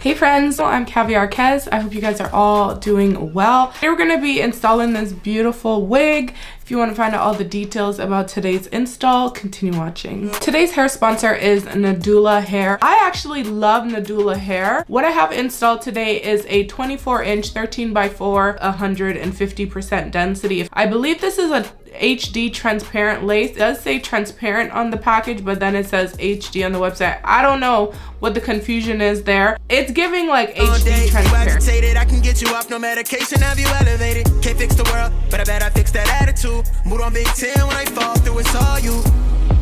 Hey friends, I'm Caviar Kez. I hope you guys are all doing well. Today we're going to be installing this beautiful wig. If you want to find out all the details about today's install, continue watching. Today's hair sponsor is NadulaHair. I actually love NadulaHair. What I have installed today is a 24-inch 13x4 150% density. I believe this is a HD transparent lace. It does say transparent on the package, but then it says HD on the website. I don't know what the confusion is there. It's giving like HD transparent. I can get you off no medication, have you elevated. Can't fix the world, but I bet I fix that attitude. Mood on Big 10 when I fall through, it's all you.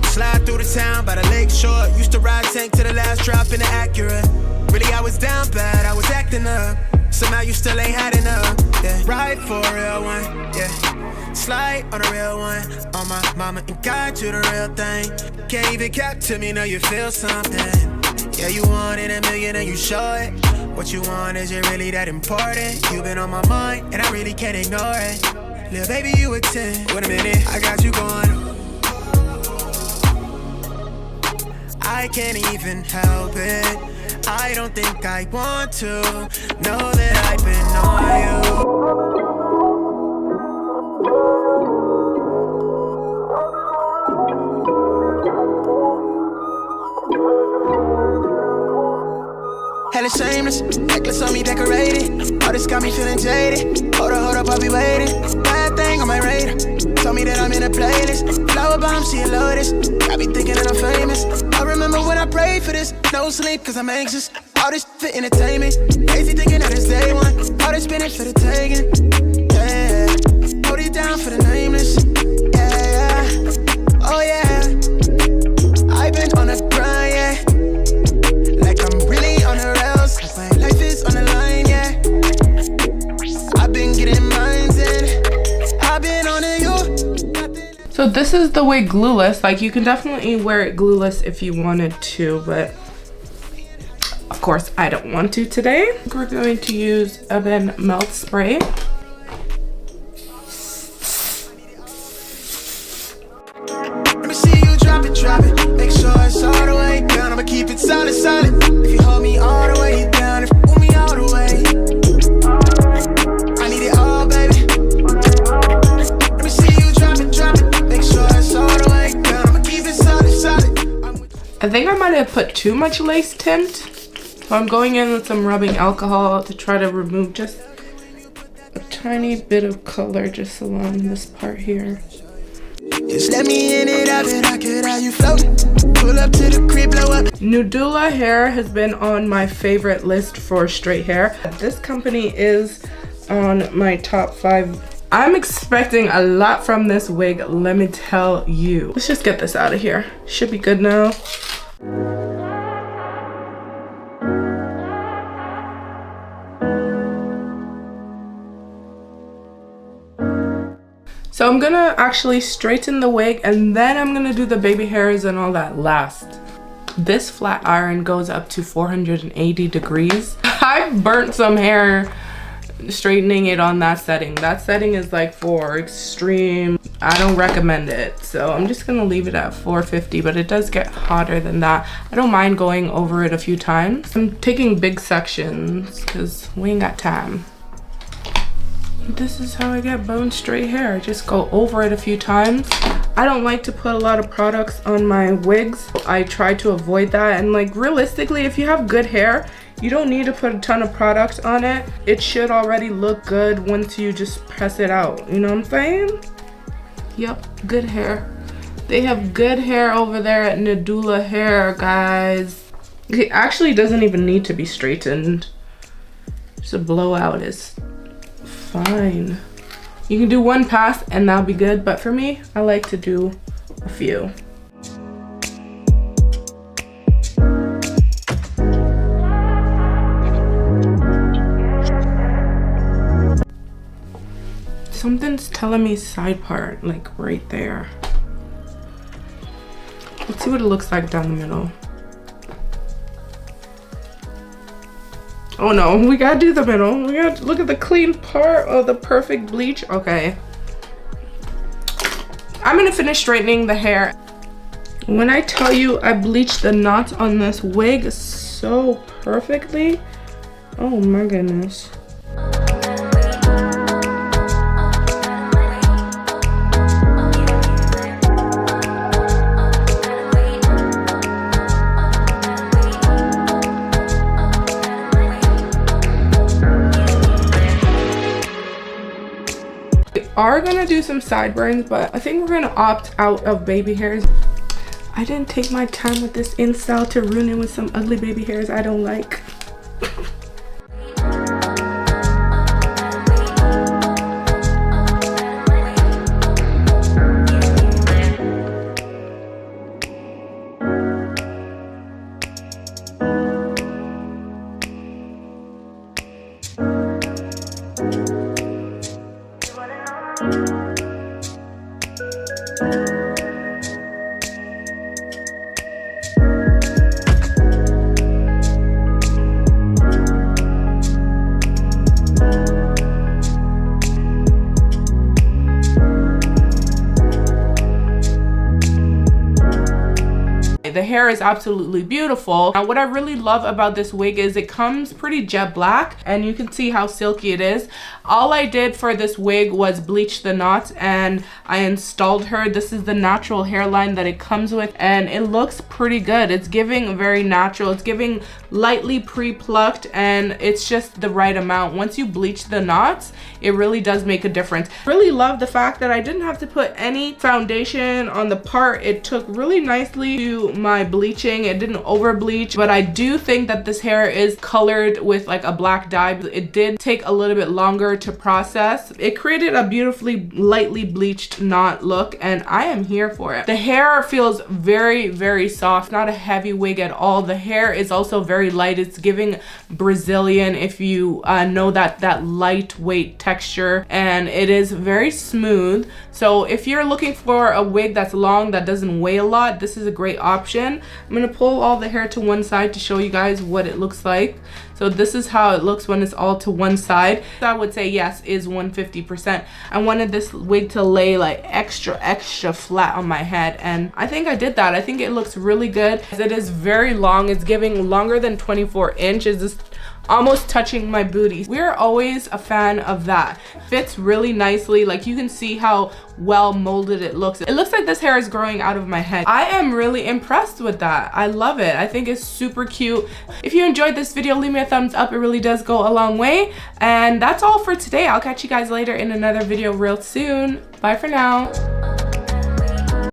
Slide through the town by the lake shore. Used to ride tank to the last drop in the Acura. Really, I was down bad, I was acting up. Somehow you still ain't had enough. Yeah, ride for a real one, yeah. Slide on a real one, on my mama and God, you the real thing. Can't even cap to me, know you feel something. Yeah, you wanted a million and you show it. What you want, is it really that important? You've been on my mind and I really can't ignore it. Little baby, you a 10. Wait a minute, I got you going. I can't even help it. I don't think I want to know that I've been on you. Hella shameless, necklace on me decorated. All this got me feeling jaded. Hold up, I'll be waiting. Bad thing on my radar. Told me that I'm in a playlist. Flower bomb, she a lotus. I be thinking that I'm famous. I remember when I prayed for this. No sleep, cause I'm anxious. All this for entertainment. Crazy thinking that it's day one. All this spinach for the taking. Yeah, hold it down for the nameless. Yeah, oh yeah. I've been on a grind, yeah. Like I'm really on the rails. My life is on the line, yeah. I've been getting mines in. I've been on it, you. So this is the wig glueless. Like, you can definitely wear it glueless if you wanted to, but of course I don't want to today. We're going to use Ebon Melt Spray. Let me see you drop it. Make sure it's all the way down. I'ma keep it solid. If you hold me all the way down, if you pull me all the way, I need it all, baby. Let me see you drop it. Make sure it's all the way down. I'ma keep it solid. I think I might have put too much lace tint, so I'm going in with some rubbing alcohol to try to remove just a tiny bit of color just along this part here. Just let me in it, I bet I could have you floating. Pull up to the crib, blow up. NadulaHair has been on my favorite list for straight hair. This company is on my top 5. I'm expecting a lot from this wig, let me tell you. Let's just get this out of here. Should be good now. So I'm gonna actually straighten the wig and then I'm gonna do the baby hairs and all that last. This flat iron goes up to 480 degrees. I've burnt some hair straightening it on that setting. That setting is like for extreme. I don't recommend it. So I'm just gonna leave it at 450, but it does get hotter than that. I don't mind going over it a few times. I'm taking big sections because we ain't got time. This is how I get bone straight hair. I just go over it a few times. I don't like to put a lot of products on my wigs. I try to avoid that, and like realistically, if you have good hair, you don't need to put a ton of products on it. It should already look good once you just press it out. You know what I'm saying? Yep, good hair. They have good hair over there at NadulaHair, guys. It actually doesn't even need to be straightened. Just a blowout is fine. You can do one pass and that'll be good, but for me, I like to do a few. Something's telling me side part, like right there. Let's see what it looks like down the middle. Oh no, we gotta do the middle. We gotta look at the clean part of the perfect bleach. Okay. I'm gonna finish straightening the hair. When I tell you I bleached the knots on this wig so perfectly, Oh my goodness. Are gonna do some sideburns, but I think we're gonna opt out of baby hairs. I didn't take my time with this install to ruin it with some ugly baby hairs I don't like. The hair is absolutely beautiful. Now, what I really love about this wig is it comes pretty jet black, and you can see how silky it is. All I did for this wig was bleach the knots, and I installed her. This is the natural hairline that it comes with, and it looks pretty good. It's giving very natural. It's giving lightly pre-plucked, and it's just the right amount. Once you bleach the knots, it really does make a difference. Really love the fact that I didn't have to put any foundation on the part. It took really nicely to my bleaching. It didn't over bleach, but I do think that this hair is colored with like a black dye. It did take a little bit longer to process. It created a beautifully lightly bleached knot look, and I am here for it. The hair feels very, very soft, not a heavy wig at all. The hair is also very light. It's giving Brazilian, if you know that lightweight texture, and it is very smooth. So if you're looking for a wig that's long, that doesn't weigh a lot, this is a great option. I'm gonna pull all the hair to one side to show you guys what it looks like. So this is how it looks when it's all to one side. I would say yes, is 150%. I wanted this wig to lay like extra flat on my head, and I think I did that. I think it looks really good. It is very long. It's giving longer than 24 inches. It's almost touching my booty. We're always a fan of that. Fits really nicely. Like, you can see how well molded it looks. It looks like this hair is growing out of my head. I am really impressed with that. I love it. I think it's super cute. If you enjoyed this video, leave me a thumbs up. It really does go a long way. And that's all for today. I'll catch you guys later in another video real soon. Bye for now.